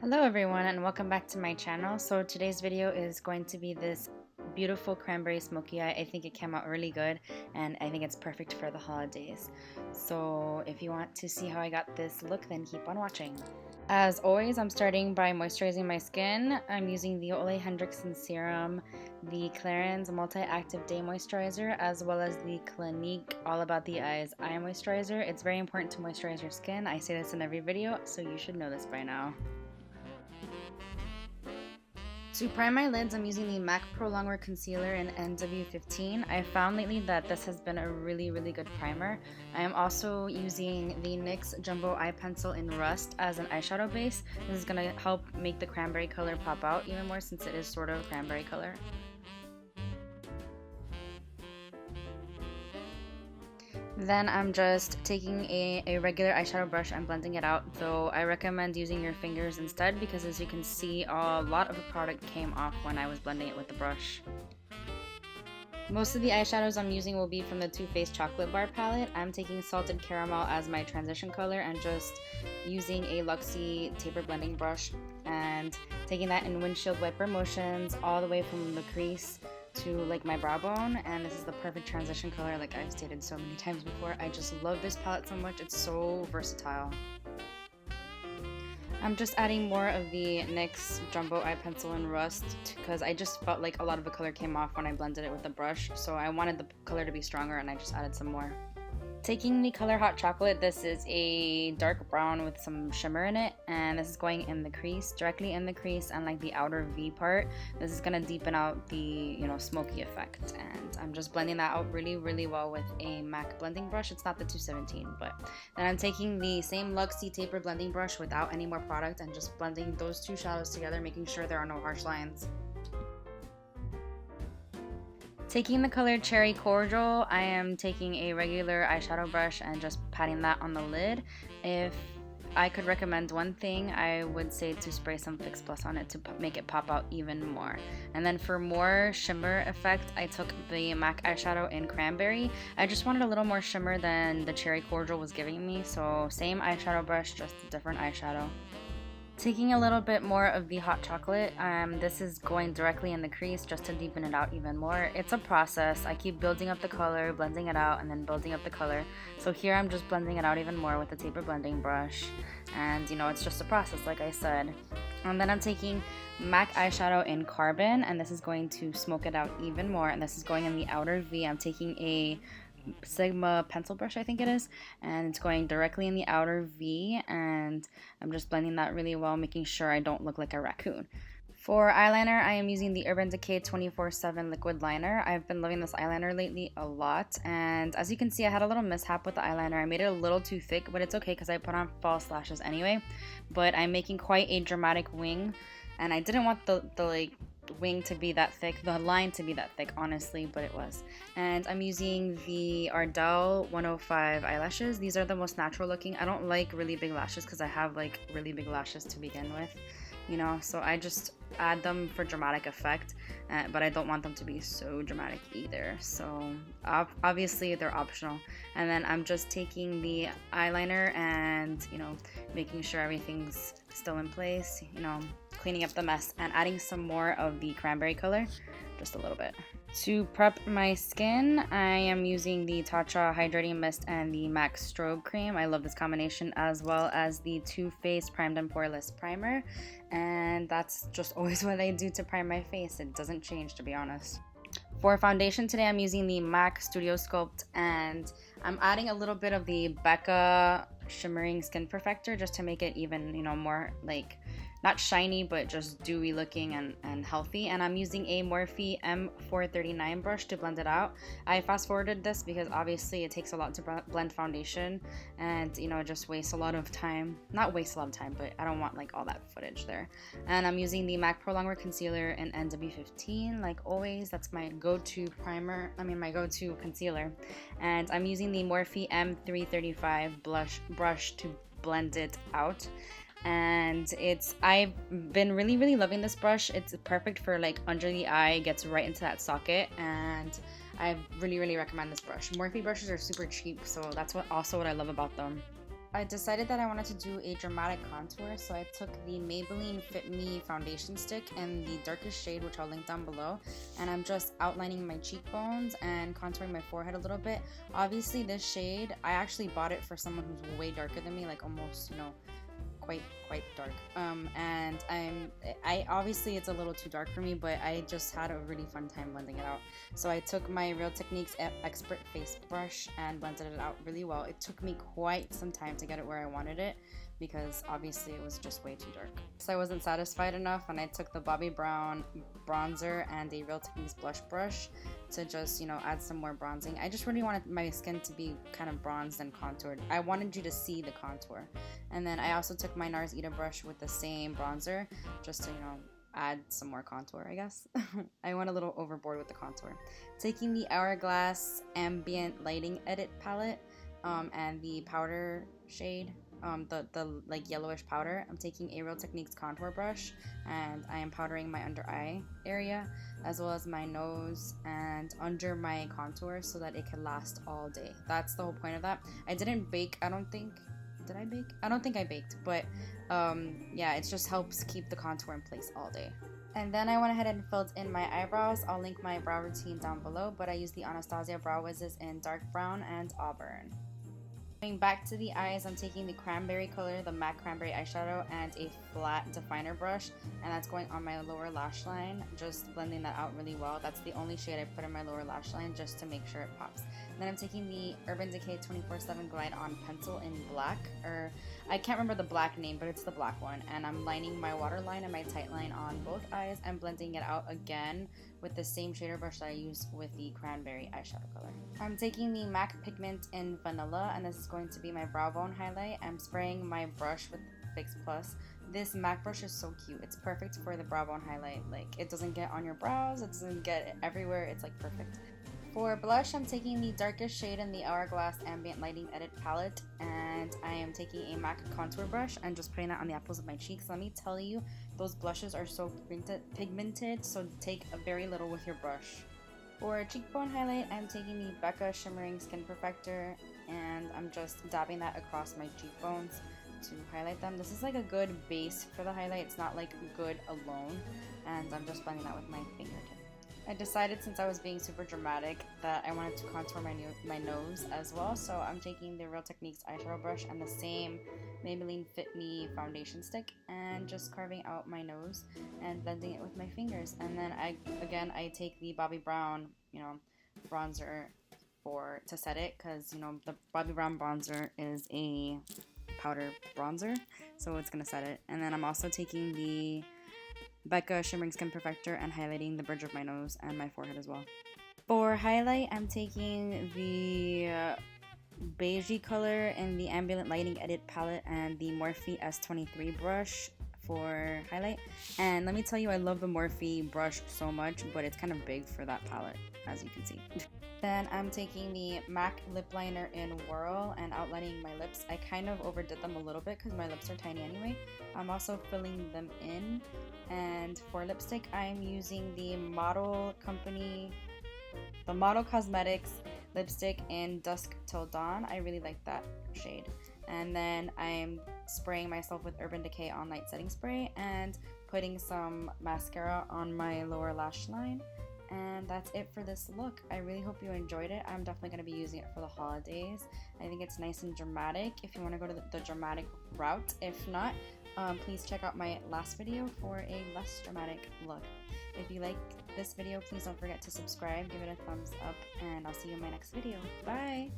Hello everyone and welcome back to my channel. So today's video is going to be this beautiful cranberry smoky eye. I think it came out really good and I think it's perfect for the holidays. So if you want to see how I got this look, then keep on watching. As always, I'm starting by moisturizing my skin. I'm using the Ole Hendrickson Serum, the Clarins Multi-Active Day Moisturizer, as well as the Clinique All About the Eyes Eye Moisturizer. It's very important to moisturize your skin. I say this in every video, so you should know this by now. To prime my lids, I'm using the MAC Pro Longwear Concealer in NW15. I found lately that this has been a really good primer. I am also using the NYX Jumbo Eye Pencil in Rust as an eyeshadow base. This is going to help make the cranberry color pop out even more since it is sort of cranberry color. Then I'm just taking a regular eyeshadow brush and blending it out, though I recommend using your fingers instead because as you can see, a lot of the product came off when I was blending it with the brush. Most of the eyeshadows I'm using will be from the Too Faced Chocolate Bar palette. I'm taking Salted Caramel as my transition color and just using a Luxie taper blending brush and taking that in windshield wiper motions all the way from the crease to like my brow bone, and this is the perfect transition color like I've stated so many times before. I just love this palette so much, it's so versatile. I'm just adding more of the NYX Jumbo Eye Pencil in Rust because I just felt like a lot of the color came off when I blended it with the brush, so I wanted the color to be stronger and I just added some more. Taking the color Hot Chocolate, this is a dark brown with some shimmer in it, and this is going in the crease, directly in the crease and like the outer V part. This is gonna deepen out the, smoky effect, and I'm just blending that out really well with a MAC blending brush. It's not the 217, but then I'm taking the same Luxie taper blending brush without any more product and just blending those two shadows together, making sure there are no harsh lines. Taking the color Cherry Cordial, I am taking a regular eyeshadow brush and just patting that on the lid. If I could recommend one thing, I would say to spray some Fix Plus on it to make it pop out even more. And then for more shimmer effect, I took the MAC eyeshadow in Cranberry. I just wanted a little more shimmer than the Cherry Cordial was giving me, so same eyeshadow brush, just a different eyeshadow. Taking a little bit more of the Hot Chocolate, this is going directly in the crease just to deepen it out even more. It's a process. I keep building up the color, blending it out, and then building up the color. So here I'm just blending it out even more with the taper blending brush. And it's just a process like I said. And then I'm taking MAC eyeshadow in Carbon, and this is going to smoke it out even more. And this is going in the outer V. I'm taking a Sigma pencil brush, I think it is, and it's going directly in the outer V, and I'm just blending that really well, making sure I don't look like a raccoon. For eyeliner, I am using the Urban Decay 24/7 liquid liner. I've been loving this eyeliner lately a lot, and as you can see, I had a little mishap with the eyeliner. I made it a little too thick, but it's okay because I put on false lashes anyway. But I'm making quite a dramatic wing, and I didn't want the wing to be that thick, the line to be that thick, honestly, but it was. And I'm using the Ardell 105 eyelashes. These are the most natural looking. I don't like really big lashes because I have like really big lashes to begin with, so I just add them for dramatic effect, but I don't want them to be so dramatic either, so obviously they're optional. And then I'm just taking the eyeliner and making sure everything's still in place, cleaning up the mess and adding some more of the cranberry color, just a little bit. To prep my skin, I am using the Tatcha Hydrating Mist and the MAC Strobe Cream. I love this combination, as well as the Too Faced Primed and Poreless Primer. And that's just always what I do to prime my face. It doesn't change, to be honest. For foundation today, I'm using the MAC Studio Sculpt, and I'm adding a little bit of the Becca Shimmering Skin Perfector just to make it even, more like not shiny, but just dewy looking and healthy. And I'm using a Morphe M439 brush to blend it out. I fast forwarded this because obviously it takes a lot to blend foundation, and it just wastes a lot of time. Not waste a lot of time, but I don't want like all that footage there. And I'm using the MAC Pro Longwear Concealer in NW15, like always. That's my go-to my go-to concealer. And I'm using the Morphe M335 brush to blend it out. And I've been really loving this brush. It's perfect for like under the eye, gets right into that socket, and I really recommend this brush. Morphe brushes are super cheap, so that's what I love about them. I decided that I wanted to do a dramatic contour, so I took the Maybelline Fit Me foundation stick in the darkest shade, which I'll link down below, and I'm just outlining my cheekbones and contouring my forehead a little bit. Obviously this shade, I actually bought it for someone who's way darker than me, like almost, you know, quite dark, and I obviously it's a little too dark for me, but I just had a really fun time blending it out. So I took my Real Techniques Expert Face Brush and blended it out really well. It took me quite some time to get it where I wanted it because obviously it was just way too dark. So I wasn't satisfied enough, and I took the Bobbi Brown bronzer and a Real Techniques blush brush to just, you know, add some more bronzing. I just really wanted my skin to be kind of bronzed and contoured. I wanted you to see the contour. And then I also took my NARS Ita Brush with the same bronzer just to, you know, add some more contour, I guess. I went a little overboard with the contour. Taking the Hourglass Ambient Lighting Edit palette and the powder shade, the like yellowish powder, I'm taking a Real Techniques contour brush and I am powdering my under eye area as well as my nose and under my contour so that it can last all day. That's the whole point of that. I didn't bake, I don't think. Did I bake? I don't think I baked, but yeah, it just helps keep the contour in place all day. And then I went ahead and filled in my eyebrows. I'll link my brow routine down below, but I used the Anastasia brow wizzes in dark brown and auburn. Going back to the eyes, I'm taking the cranberry color, the MAC cranberry eyeshadow, and a flat definer brush, and that's going on my lower lash line, just blending that out really well. That's the only shade I put in my lower lash line just to make sure it pops. And then I'm taking the Urban Decay 24/7 Glide On pencil in black, or I can't remember the black name, but it's the black one, and I'm lining my waterline and my tight line on both eyes and blending it out again with the same shader brush that I used with the cranberry eyeshadow color. I'm taking the MAC pigment in vanilla, and this is going to be my brow bone highlight. I'm spraying my brush with Fix Plus. This MAC brush is so cute. It's perfect for the brow bone highlight. Like, it doesn't get on your brows, it doesn't get everywhere. It's like perfect. For blush, I'm taking the darkest shade in the Hourglass Ambient Lighting Edit palette, and I am taking a MAC contour brush and just putting that on the apples of my cheeks. Let me tell you, those blushes are so pigmented, so take a very little with your brush. For cheekbone highlight, I'm taking the Becca Shimmering Skin Perfector, and I'm just dabbing that across my cheekbones to highlight them. This is like a good base for the highlight. It's not like good alone, and I'm just blending that with my fingertip. I decided, since I was being super dramatic, that I wanted to contour my nose as well, so I'm taking the Real Techniques eyeshadow brush and the same Maybelline Fit Me foundation stick and just carving out my nose and blending it with my fingers. And then I take the Bobbi Brown, you know, bronzer to set it, because, you know, the Bobbi Brown bronzer is a powder bronzer, so it's gonna set it. And then I'm also taking the Becca Shimmering Skin Perfector and highlighting the bridge of my nose and my forehead as well. For highlight, I'm taking the beigey color in the Ambient Lighting Edit palette and the Morphe S23 brush for highlight. And let me tell you, I love the Morphe brush so much, but it's kind of big for that palette, as you can see. Then I'm taking the MAC lip liner in Whirl and outlining my lips. I kind of overdid them a little bit because my lips are tiny anyway. I'm also filling them in. And for lipstick, I'm using the Model Cosmetics lipstick in Dusk Till Dawn. I really like that shade. And then I'm spraying myself with Urban Decay All Night Setting Spray and putting some mascara on my lower lash line. And that's it for this look. I really hope you enjoyed it. I'm definitely going to be using it for the holidays. I think it's nice and dramatic if you want to go to the dramatic route. If not, please check out my last video for a less dramatic look. If you like this video, please don't forget to subscribe, give it a thumbs up, and I'll see you in my next video. Bye!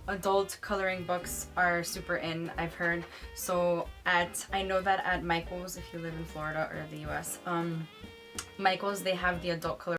Adult coloring books are super in, I've heard. So I know that at Michael's, if you live in Florida or the US, Michael's, they have the adult coloring